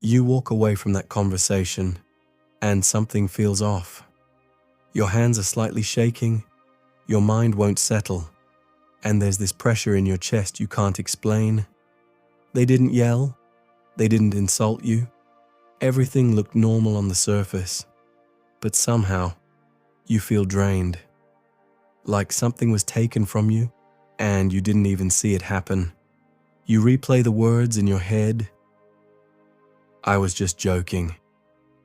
You walk away from that conversation, and something feels off. Your hands are slightly shaking, your mind won't settle, and there's this pressure in your chest you can't explain. They didn't yell, they didn't insult you. Everything looked normal on the surface, but somehow you feel drained, like something was taken from you and you didn't even see it happen. You replay the words in your head. I was just joking.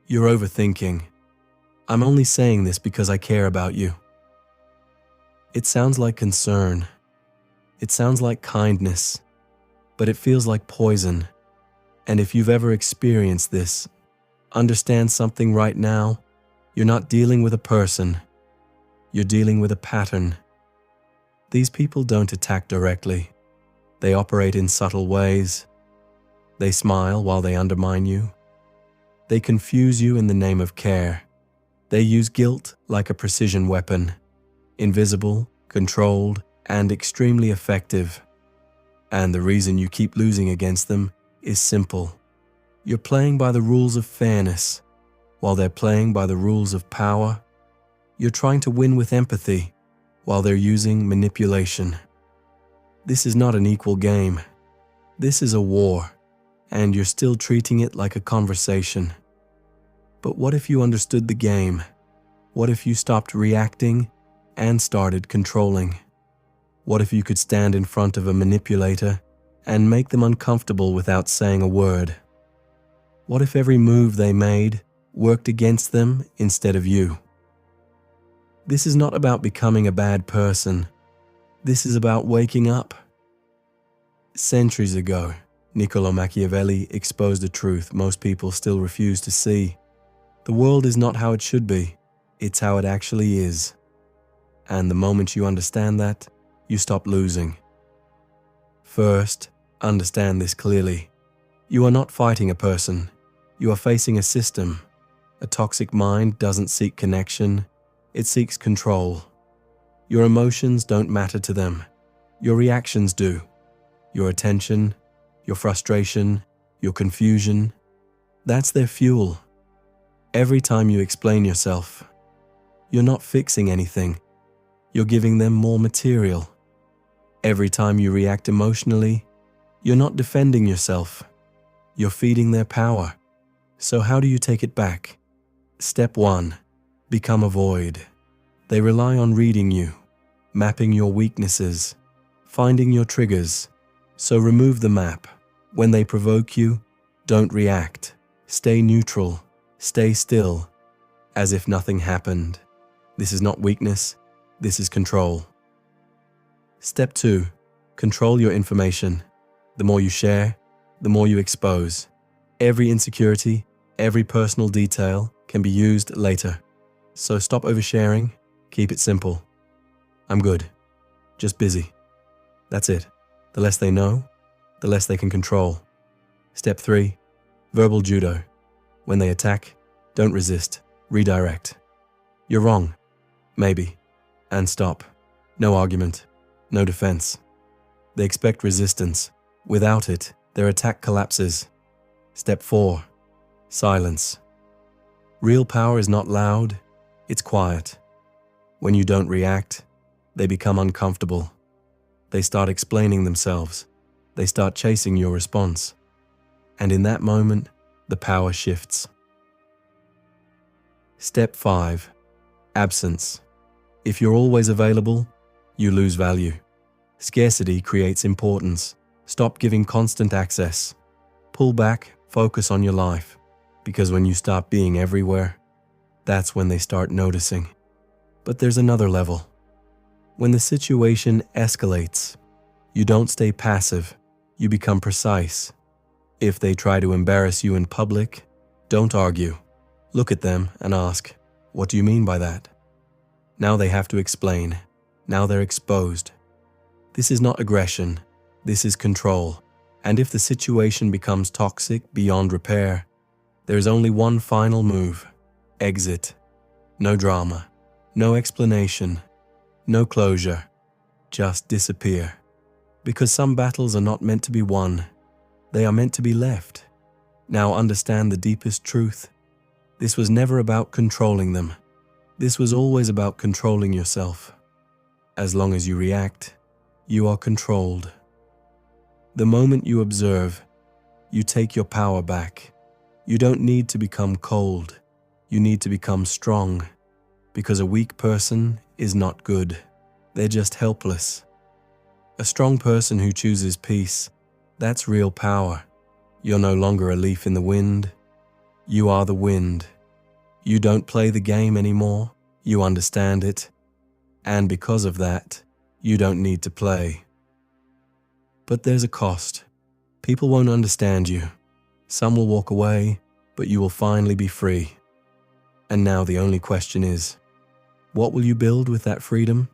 You're overthinking. I'm only saying this because I care about you. It sounds like concern. It sounds like kindness, but it feels like poison. And if you've ever experienced this, understand something right now. You're not dealing with a person. You're dealing with a pattern. These people don't attack directly. They operate in subtle ways. They smile while they undermine you. They confuse you in the name of care. They use guilt like a precision weapon, invisible, controlled, and extremely effective. And the reason you keep losing against them is simple. You're playing by the rules of fairness, while they're playing by the rules of power. You're trying to win with empathy, while they're using manipulation. This is not an equal game. This is a war, and you're still treating it like a conversation. But what if you understood the game? What if you stopped reacting and started controlling? What if you could stand in front of a manipulator and make them uncomfortable without saying a word? What if every move they made worked against them instead of you? This is not about becoming a bad person. This is about waking up. Centuries ago, Niccolò Machiavelli exposed a truth most people still refuse to see. The world is not how it should be, it's how it actually is. And the moment you understand that, you stop losing. First, understand this clearly. You are not fighting a person. You are facing a system. A toxic mind doesn't seek connection, it seeks control. Your emotions don't matter to them. Your reactions do. Your attention, your frustration, your confusion, that's their fuel. Every time you explain yourself, you're not fixing anything. You're giving them more material. Every time you react emotionally, you're not defending yourself. You're feeding their power. So how do you take it back? Step 1. Become a void. They rely on reading you, mapping your weaknesses, finding your triggers. So remove the map. When they provoke you, don't react. Stay neutral. Stay still, as if nothing happened. This is not weakness, this is control. Step 2. Control your information. The more you share, the more you expose. Every insecurity, every personal detail can be used later. So stop oversharing, keep it simple. I'm good, just busy. That's it. The less they know, the less they can control. Step 3. Verbal judo. When they attack, don't resist, redirect. You're wrong, maybe, and stop. No argument, no defense. They expect resistance. Without it, their attack collapses. Step 4. Silence. Real power is not loud, it's quiet. When you don't react, they become uncomfortable. They start explaining themselves. They start chasing your response. And in that moment, the power shifts. Step 5. Absence. If you're always available, you lose value. Scarcity creates importance. Stop giving constant access. Pull back, focus on your life. Because when you stop being everywhere, that's when they start noticing. But there's another level. When the situation escalates, you don't stay passive, you become precise. If they try to embarrass you in public, don't argue. Look at them and ask, what do you mean by that? Now they have to explain. Now they're exposed. This is not aggression. This is control. And if the situation becomes toxic beyond repair, there is only one final move. Exit. No drama. No explanation. No closure. Just disappear. Because some battles are not meant to be won. They are meant to be left. Now understand the deepest truth. This was never about controlling them. This was always about controlling yourself. As long as you react, you are controlled. The moment you observe, you take your power back. You don't need to become cold. You need to become strong, because a weak person is not good. They're just helpless. A strong person who chooses peace, that's real power. You're no longer a leaf in the wind. You are the wind. You don't play the game anymore. You understand it. And because of that, you don't need to play. But there's a cost. People won't understand you. Some will walk away, but you will finally be free. And now the only question is, what will you build with that freedom?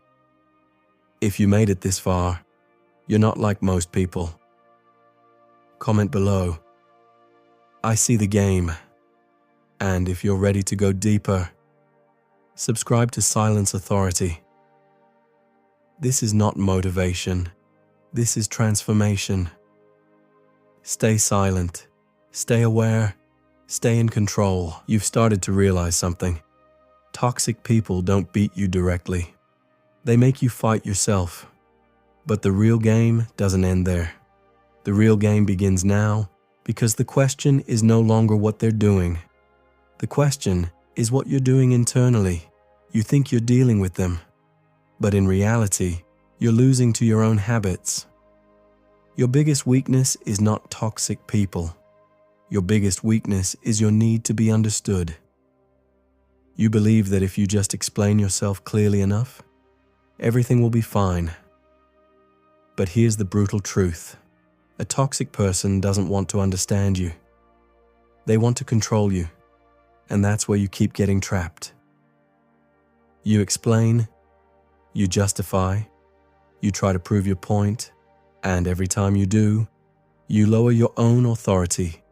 If you made it this far, you're not like most people. Comment below. I see the game. And if you're ready to go deeper, subscribe to Silence Authority. This is not motivation. This is transformation. Stay silent. Stay aware. Stay in control. You've started to realize something. Toxic people don't beat you directly. They make you fight yourself. But the real game doesn't end there. The real game begins now, because the question is no longer what they're doing. The question is what you're doing internally. You think you're dealing with them, but in reality, you're losing to your own habits. Your biggest weakness is not toxic people. Your biggest weakness is your need to be understood. You believe that if you just explain yourself clearly enough, everything will be fine. But here's the brutal truth. A toxic person doesn't want to understand you. They want to control you, and that's where you keep getting trapped. You explain, you justify, you try to prove your point, and every time you do, you lower your own authority,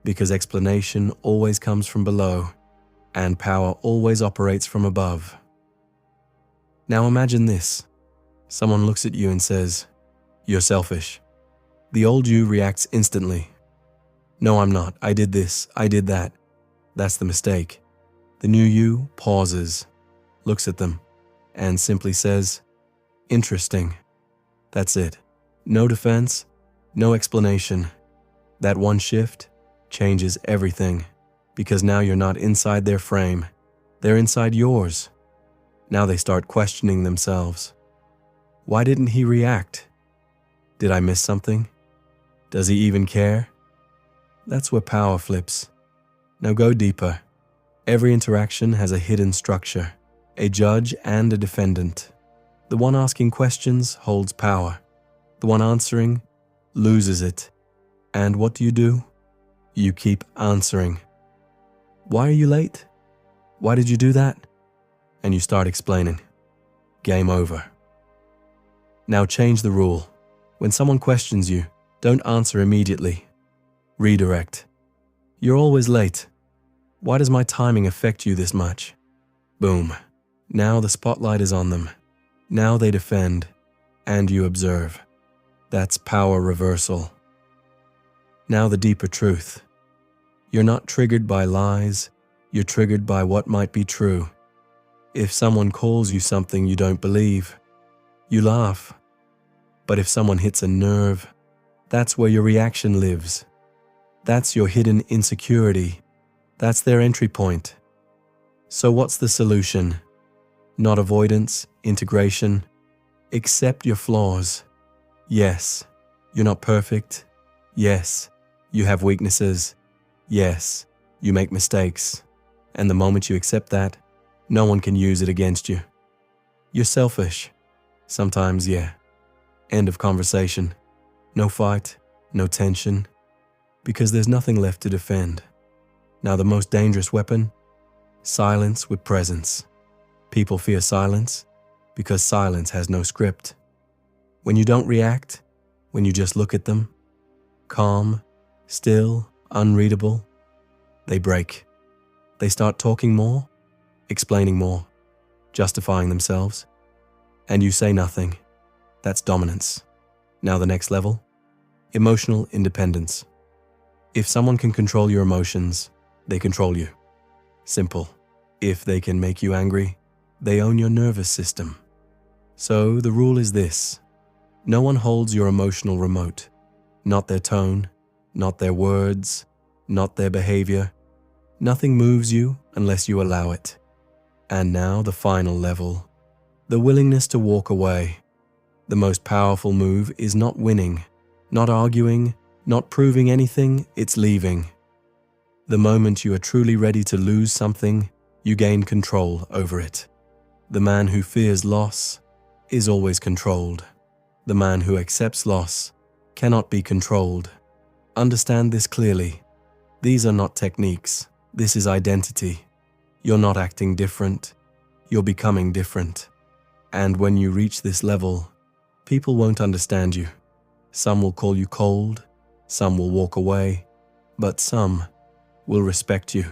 because explanation always comes from below, and power always operates from above. Now imagine this. Someone looks at you and says, "You're selfish." The old you reacts instantly. "No, I'm not. I did this. I did that." That's the mistake. The new you pauses, looks at them, and simply says, "Interesting." That's it. No defense, no explanation. That one shift changes everything, because now you're not inside their frame. They're inside yours. Now they start questioning themselves. Why didn't he react? Did I miss something? Does he even care? That's where power flips. Now go deeper. Every interaction has a hidden structure, a judge and a defendant. The one asking questions holds power. The one answering loses it. And what do? You keep answering. Why are you late? Why did you do that? And you start explaining. Game over. Now change the rule. When someone questions you, don't answer immediately. Redirect. You're always late. Why does my timing affect you this much? Boom. Now the spotlight is on them. Now they defend, and you observe. That's power reversal. Now the deeper truth. You're not triggered by lies, you're triggered by what might be true. If someone calls you something you don't believe, you laugh. But if someone hits a nerve, that's where your reaction lives. That's your hidden insecurity. That's their entry point. So what's the solution? Not avoidance, integration. Accept your flaws. Yes, you're not perfect. Yes, you have weaknesses. Yes, you make mistakes. And the moment you accept that, no one can use it against you. You're selfish. Sometimes, yeah. End of conversation. No fight, no tension. Because there's nothing left to defend. Now the most dangerous weapon? Silence with presence. People fear silence because silence has no script. When you don't react, when you just look at them, calm, still, unreadable, they break. They start talking more, explaining more, justifying themselves, and you say nothing. That's dominance. Now the next level, emotional independence. If someone can control your emotions, they control you. Simple. If they can make you angry, they own your nervous system. So the rule is this: no one holds your emotional remote. Not their tone, not their words, not their behavior. Nothing moves you unless you allow it. And now the final level, the willingness to walk away. The most powerful move is not winning, not arguing, not proving anything, it's leaving. The moment you are truly ready to lose something, you gain control over it. The man who fears loss is always controlled. The man who accepts loss cannot be controlled. Understand this clearly. These are not techniques. This is identity. You're not acting different. You're becoming different. And when you reach this level, people won't understand you. Some will call you cold, some will walk away, but some will respect you.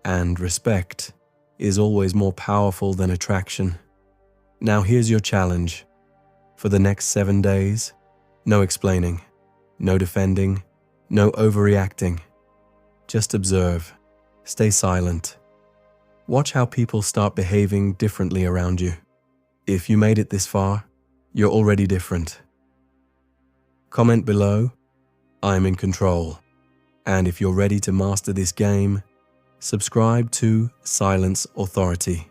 And respect is always more powerful than attraction. Now here's your challenge. For the next 7 days, no explaining, no defending, no overreacting. Just observe. Stay silent. Watch how people start behaving differently around you. If you made it this far, you're already different. Comment below, I'm in control. And if you're ready to master this game, subscribe to Silence Authority.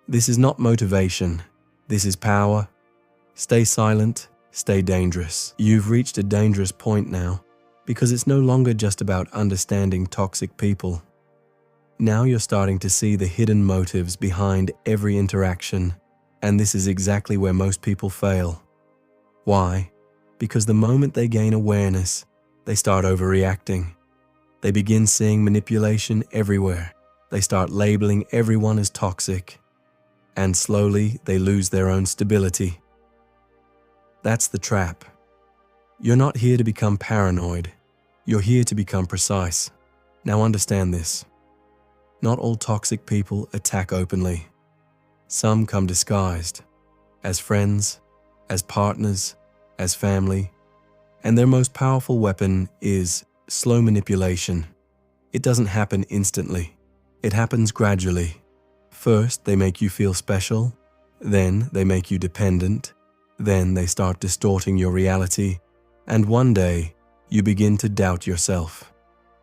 This is not motivation. This is power. Stay silent, stay dangerous. You've reached a dangerous point now, because it's no longer just about understanding toxic people. Now you're starting to see the hidden motives behind every interaction, and this is exactly where most people fail. Why? Because the moment they gain awareness, they start overreacting. They begin seeing manipulation everywhere. They start labeling everyone as toxic, and slowly they lose their own stability. That's the trap. You're not here to become paranoid. You're here to become precise. Now understand this. Not all toxic people attack openly. Some come disguised, as friends, as partners, as family, and their most powerful weapon is slow manipulation. It doesn't happen instantly. It happens gradually. First, they make you feel special, then they make you dependent, then they start distorting your reality, and one day, you begin to doubt yourself.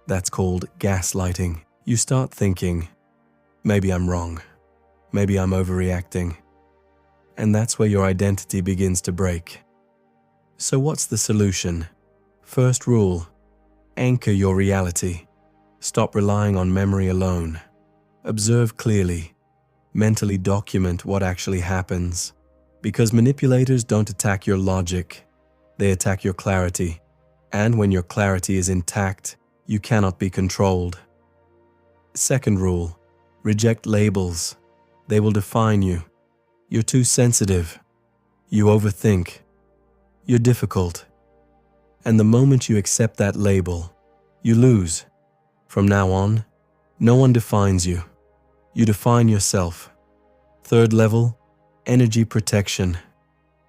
That's called gaslighting. You start thinking, maybe I'm wrong, maybe I'm overreacting, and that's where your identity begins to break. So what's the solution? First rule, anchor your reality. Stop relying on memory alone. Observe clearly. Mentally document what actually happens. Because manipulators don't attack your logic, they attack your clarity. And when your clarity is intact, you cannot be controlled. Second rule, reject labels. They will define you. You're too sensitive. You overthink. You're difficult. And the moment you accept that label, you lose. From now on, no one defines you. You define yourself. Third level, energy protection.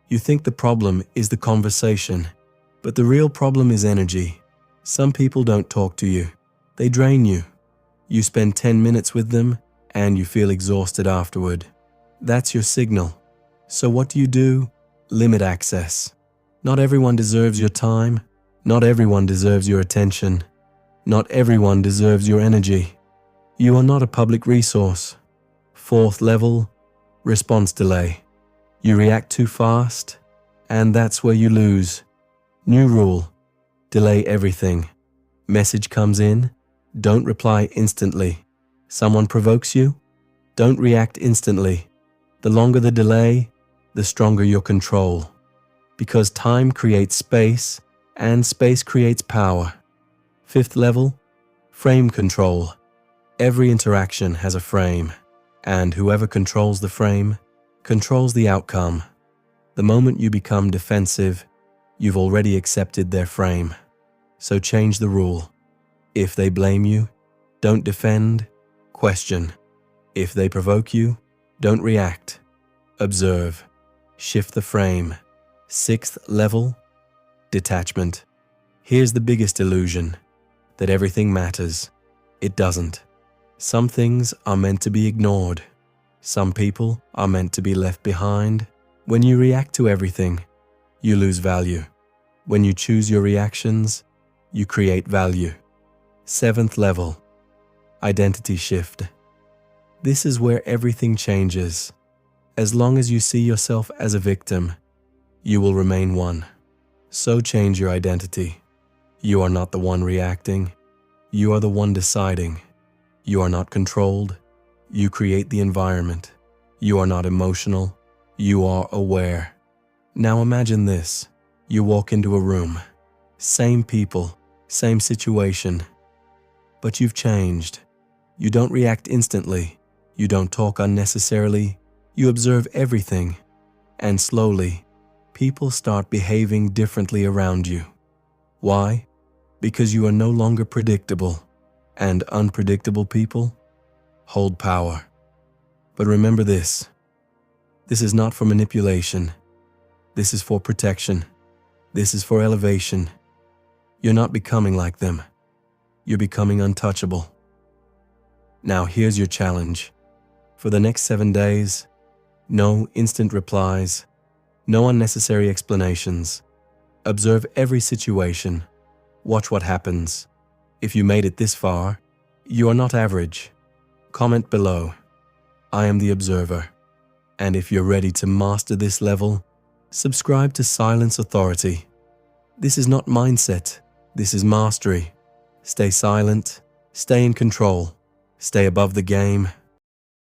You think the problem is the conversation, but the real problem is energy. Some people don't talk to you. They drain you. You spend 10 minutes with them and you feel exhausted afterward. That's your signal. So what do? Limit access. Not everyone deserves your time. Not everyone deserves your attention. Not everyone deserves your energy. You are not a public resource. Fourth level, response delay. You react too fast, and that's where you lose. New rule, delay everything. Message comes in, don't reply instantly. Someone provokes you, don't react instantly. The longer the delay, the stronger your control. Because time creates space, and space creates power. Fifth level, frame control. Every interaction has a frame, and whoever controls the frame controls the outcome. The moment you become defensive, you've already accepted their frame. So change the rule. If they blame you, don't defend, question. If they provoke you, don't react. Observe. Shift the frame. Sixth level, detachment. Here's the biggest illusion, that everything matters. It doesn't. Some things are meant to be ignored. Some people are meant to be left behind. When you react to everything, you lose value. When you choose your reactions, you create value. 7th level, identity shift. This is where everything changes. As long as you see yourself as a victim, you will remain one. So change your identity. You are not the one reacting. You are the one deciding. You are not controlled. You create the environment. You are not emotional. You are aware. Now imagine this. You walk into a room. Same people, same situation. But you've changed. You don't react instantly. You don't talk unnecessarily. You observe everything. And slowly, people start behaving differently around you. Why? Because you are no longer predictable. And unpredictable people hold power. But remember this. This is not for manipulation. This is for protection. This is for elevation. You're not becoming like them. You're becoming untouchable. Now here's your challenge. For the next 7 days, no instant replies, no unnecessary explanations. Observe every situation. Watch what happens. If you made it this far, you are not average. Comment below. I am the observer. And if you're ready to master this level, subscribe to Silence Authority. This is not mindset. This is mastery. Stay silent. Stay in control. Stay above the game.